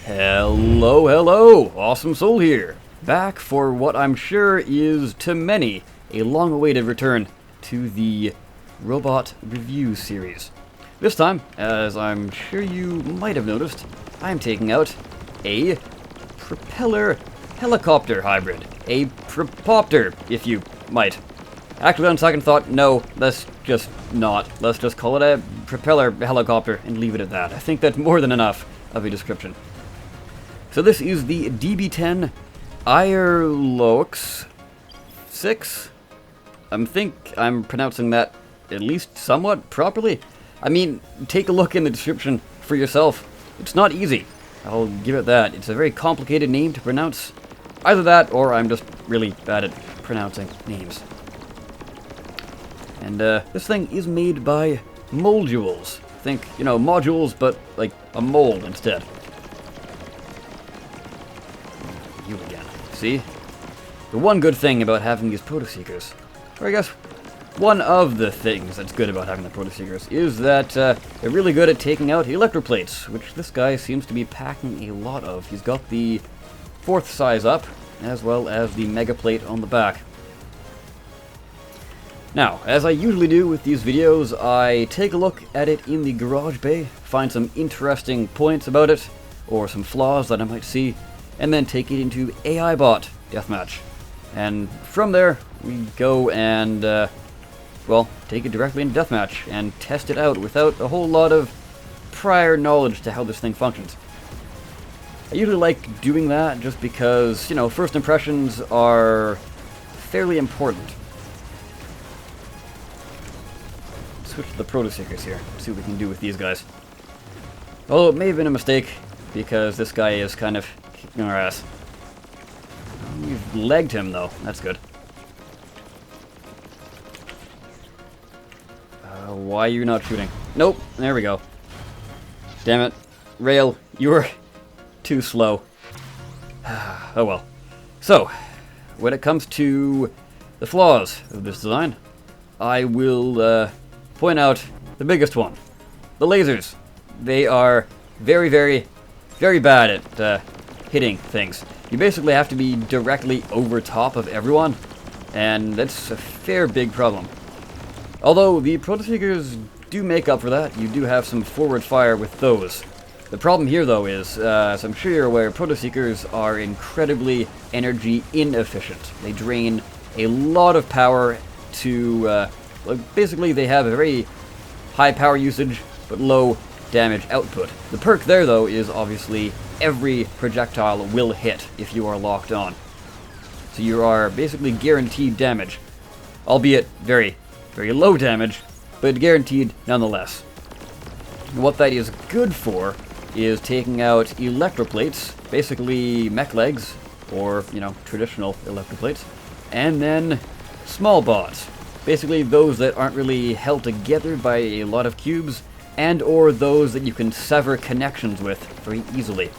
Hello, hello! Awesome Soul here, back for what I'm sure is, to many, a long-awaited return to the robot review series. This time, as I'm sure you might have noticed, I'm taking out a Propeller helicopter hybrid. A Propopter, if you might. Actually, on second thought, no, let's just not. Let's just call it a Propeller helicopter and leave it at that. I think that's more than enough of a description. So this is the DB10 Airellox 6. I think I'm pronouncing that at least somewhat properly. I mean, take a look in the description for yourself. It's not easy. I'll give it that. It's a very complicated name to pronounce. Either that, or I'm just really bad at pronouncing names. And this thing is made by Molejoules. Think, you know, modules, but like a mold instead. You again. See? The one good thing about having these proto-seekers, or I guess one of the things that's good about having the proto-seekers, is that they're really good at taking out electroplates, which this guy seems to be packing a lot of. He's got the 4th size up, as well as the mega plate on the back. Now, as I usually do with these videos, I take a look at it in the garage bay, find some interesting points about it, or some flaws that I might see, and then take it into AI bot deathmatch. And from there, we go and, well, take it directly into deathmatch and test it out without a whole lot of prior knowledge to how this thing functions. I usually like doing that just because, you know, first impressions are fairly important. Switch to the proto-seekers here, see what we can do with these guys. Although it may have been a mistake, because this guy is kind of kicking our ass. We've legged him, though. That's good. Why are you not shooting? Nope. There we go. Damn it. Rail, you were too slow. Oh well. So, when it comes to the flaws of this design, I will point out the biggest one. The lasers. They are very, very, very bad at hitting things. You basically have to be directly over top of everyone, and that's a fair big problem. Although the proto-seekers do make up for that, you do have some forward fire with those. The problem here, though, is, as I'm sure you're aware, proto-seekers are incredibly energy inefficient. They drain a lot of power to, basically they have a very high power usage, but low damage output. The perk there, though, is obviously every projectile will hit if you are locked on. So you are basically guaranteed damage, albeit very, very low damage, but guaranteed nonetheless. And what that is good for is taking out electroplates, basically mech legs, or, you know, traditional electroplates, and then small bots, basically those that aren't really held together by a lot of cubes, and or those that you can sever connections with very easily.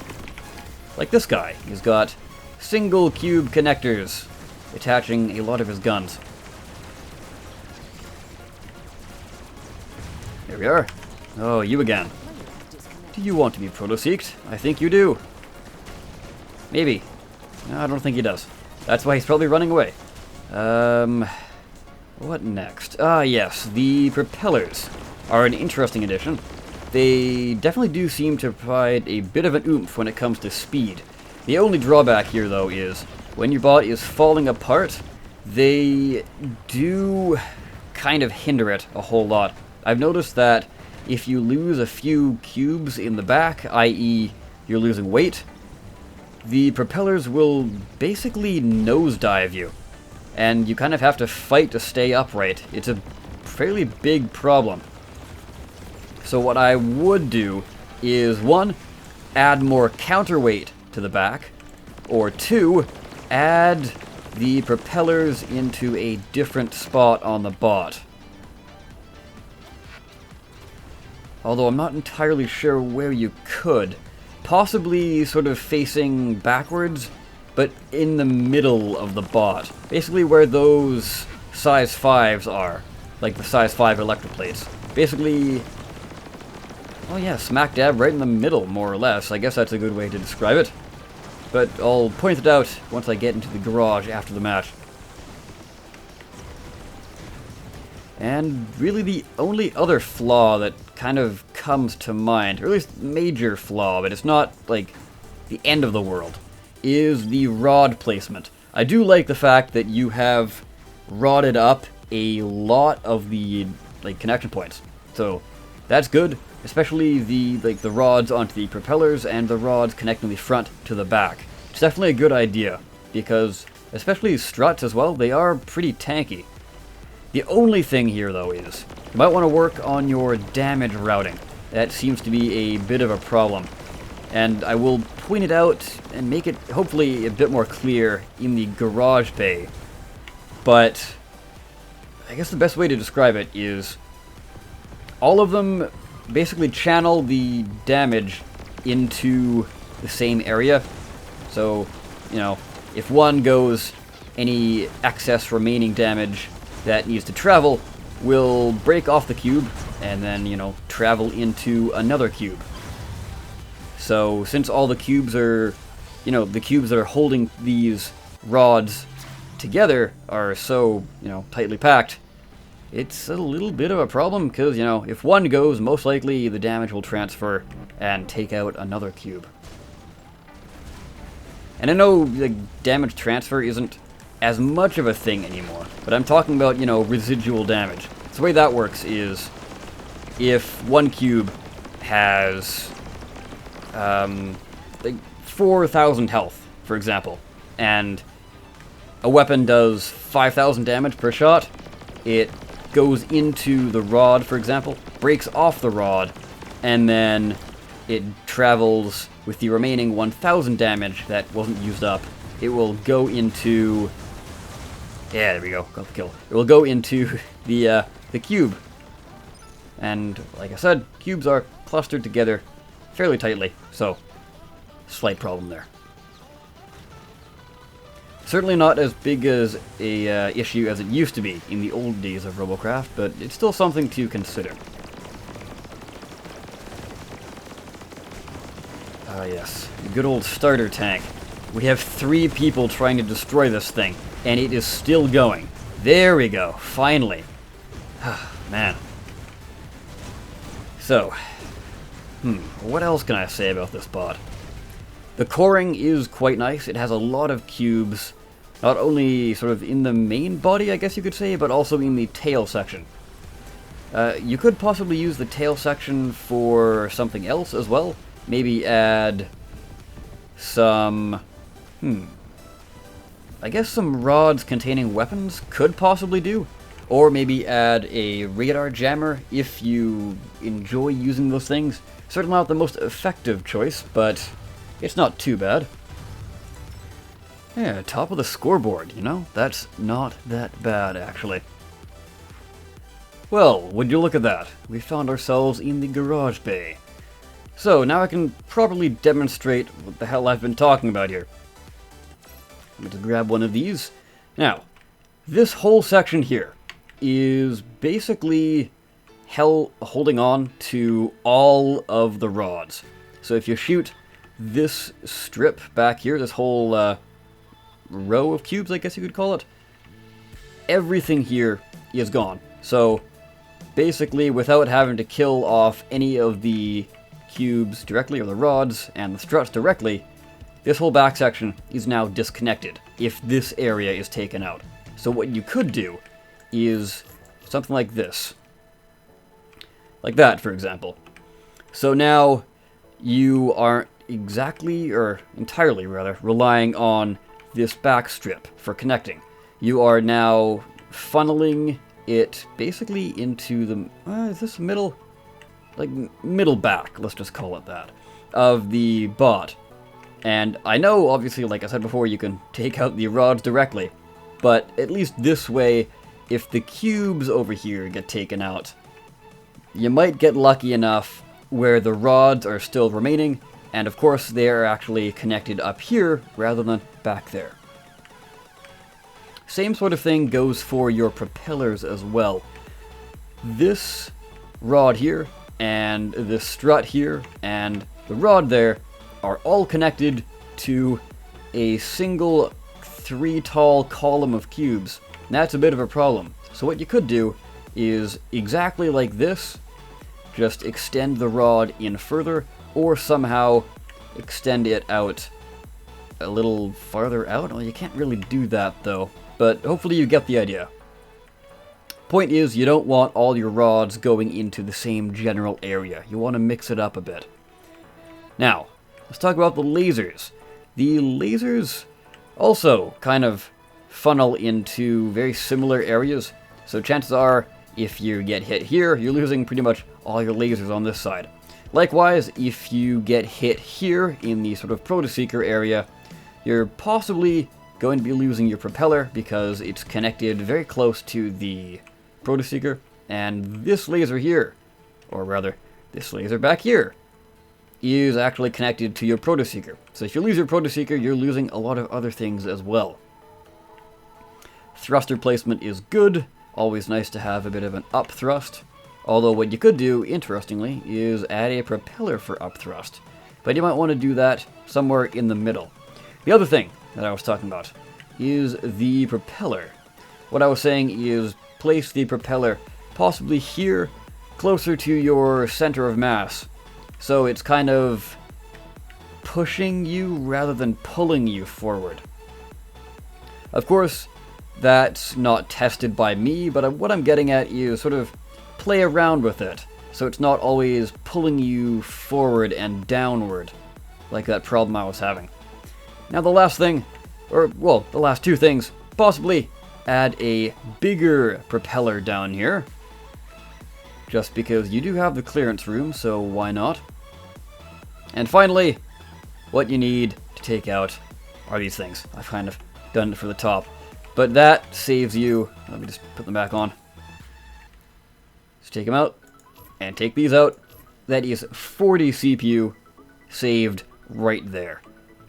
Like this guy, he's got single cube connectors attaching a lot of his guns. There we are. Oh, you again. Do you want to be proto-seeked? I think you do. Maybe. No, I don't think he does. That's why he's probably running away. What next? Ah, yes, the propellers are an interesting addition. They definitely do seem to provide a bit of an oomph when it comes to speed. The only drawback here, though, is when your bot is falling apart, they do kind of hinder it a whole lot. I've noticed that if you lose a few cubes in the back, i.e. you're losing weight, the propellers will basically nosedive you, and you kind of have to fight to stay upright. It's a fairly big problem. So what I would do is, 1, add more counterweight to the back, or 2, add the propellers into a different spot on the bot. Although I'm not entirely sure where you could. Possibly sort of facing backwards, but in the middle of the bot. Basically where those size 5s are. Like the size 5 electroplates. Basically, oh yeah, smack dab right in the middle, more or less. I guess that's a good way to describe it. But I'll point it out once I get into the garage after the match. And really the only other flaw that kind of comes to mind, or at least major flaw, but it's not like the end of the world, is the rod placement. I do like the fact that you have rodded up a lot of the connection points. So that's good, especially the rods onto the propellers and the rods connecting the front to the back. It's definitely a good idea because especially struts as well, they are pretty tanky. The only thing here, though, is you might want to work on your damage routing. That seems to be a bit of a problem. And I will point it out and make it hopefully a bit more clear in the garage bay. But I guess the best way to describe it is all of them basically channel the damage into the same area. So, you know, if one goes, any excess remaining damage that needs to travel will break off the cube and then, you know, travel into another cube. So since all the cubes are, you know, the cubes that are holding these rods together are so, you know, tightly packed, it's a little bit of a problem because, you know, if one goes, most likely the damage will transfer and take out another cube. And I know the damage transfer isn't as much of a thing anymore, but I'm talking about, you know, residual damage. So the way that works is if one cube has like 4,000 health, for example, and a weapon does 5,000 damage per shot, it goes into the rod, for example, breaks off the rod, and then it travels with the remaining 1,000 damage that wasn't used up. It will go into... yeah, there we go, got the kill. It will go into the cube. And, like I said, cubes are clustered together fairly tightly, so slight problem there. Certainly not as big as a issue as it used to be in the old days of Robocraft, but it's still something to consider. Ah yes, the good old starter tank. We have 3 people trying to destroy this thing, and it is still going. There we go, finally. Man. So, what else can I say about this bot? The coring is quite nice. It has a lot of cubes, not only sort of in the main body, I guess you could say, but also in the tail section. You could possibly use the tail section for something else as well. Maybe add some... I guess some rods containing weapons could possibly do. Or maybe add a radar jammer if you enjoy using those things. Certainly not the most effective choice, but it's not too bad. Yeah, top of the scoreboard, you know? That's not that bad, actually. Well, would you look at that? We found ourselves in the garage bay. So, now I can properly demonstrate what the hell I've been talking about here. I'm going to grab one of these. Now, this whole section here is basically holding on to all of the rods. So if you shoot this strip back here, this whole row of cubes, I guess you could call it, everything here is gone. So basically, without having to kill off any of the cubes directly, or the rods and the struts directly, this whole back section is now disconnected if this area is taken out. So what you could do is something like this. Like that, for example. So now you aren't exactly, or entirely rather, relying on this back strip for connecting. You are now funneling it basically into the, is this middle? Like middle back, let's just call it that, of the bot. And I know, obviously, like I said before, you can take out the rods directly, but at least this way, if the cubes over here get taken out, you might get lucky enough where the rods are still remaining, and of course they are actually connected up here rather than back there. Same sort of thing goes for your propellers as well. This rod here and the strut here, and the rod there are all connected to a single 3 tall column of cubes. And that's a bit of a problem. So what you could do is exactly like this, just extend the rod in further, or somehow extend it out a little farther out. Well, you can't really do that though, but hopefully you get the idea. Point is, you don't want all your rods going into the same general area. You want to mix it up a bit. Now, let's talk about the lasers. The lasers also kind of funnel into very similar areas, so chances are, if you get hit here, you're losing pretty much all your lasers on this side. Likewise, if you get hit here in the sort of Protoseeker area, you're possibly going to be losing your propeller because it's connected very close to the Protoseeker, and this laser here, or rather, this laser back here, is actually connected to your Protoseeker. So if you lose your Protoseeker, you're losing a lot of other things as well. Thruster placement is good, always nice to have a bit of an up thrust, although what you could do, interestingly, is add a propeller for up thrust, but you might want to do that somewhere in the middle. The other thing that I was talking about is the propeller. What I was saying is place the propeller possibly here, closer to your center of mass, so it's kind of pushing you rather than pulling you forward. Of course, that's not tested by me, but what I'm getting at is sort of play around with it, so it's not always pulling you forward and downward, like that problem I was having. Now the last thing, or well, the last two things, possibly add a bigger propeller down here, just because you do have the clearance room, so why not? And finally, what you need to take out are these things. I've kind of done it for the top, but that saves you, let me just put them back on. Just take them out, and take these out. That is 40 CPU saved right there.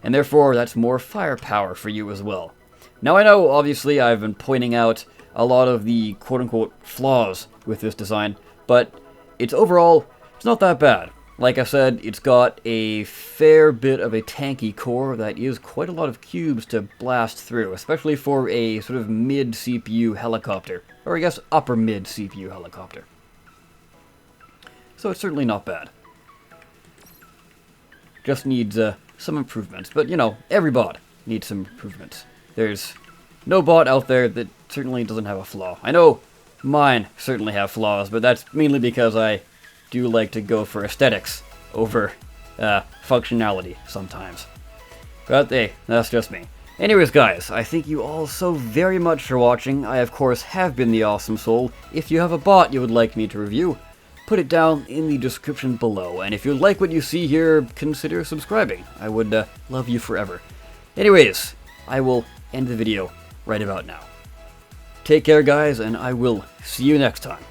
And therefore, that's more firepower for you as well. Now I know, obviously, I've been pointing out a lot of the quote-unquote flaws with this design, but it's overall, it's not that bad. Like I said, it's got a fair bit of a tanky core that is quite a lot of cubes to blast through, especially for a sort of mid-CPU helicopter, or I guess upper mid-CPU helicopter. So it's certainly not bad. Just needs some improvements, but you know, every bot needs some improvements. There's no bot out there that certainly doesn't have a flaw. I know mine certainly have flaws, but that's mainly because I do like to go for aesthetics over functionality sometimes. But hey, that's just me. Anyways guys, I thank you all so very much for watching. I of course have been the Awesome Soul. If you have a bot you would like me to review, put it down in the description below. And if you like what you see here, consider subscribing. I would love you forever. Anyways, I will end the video right about now. Take care guys, and I will see you next time.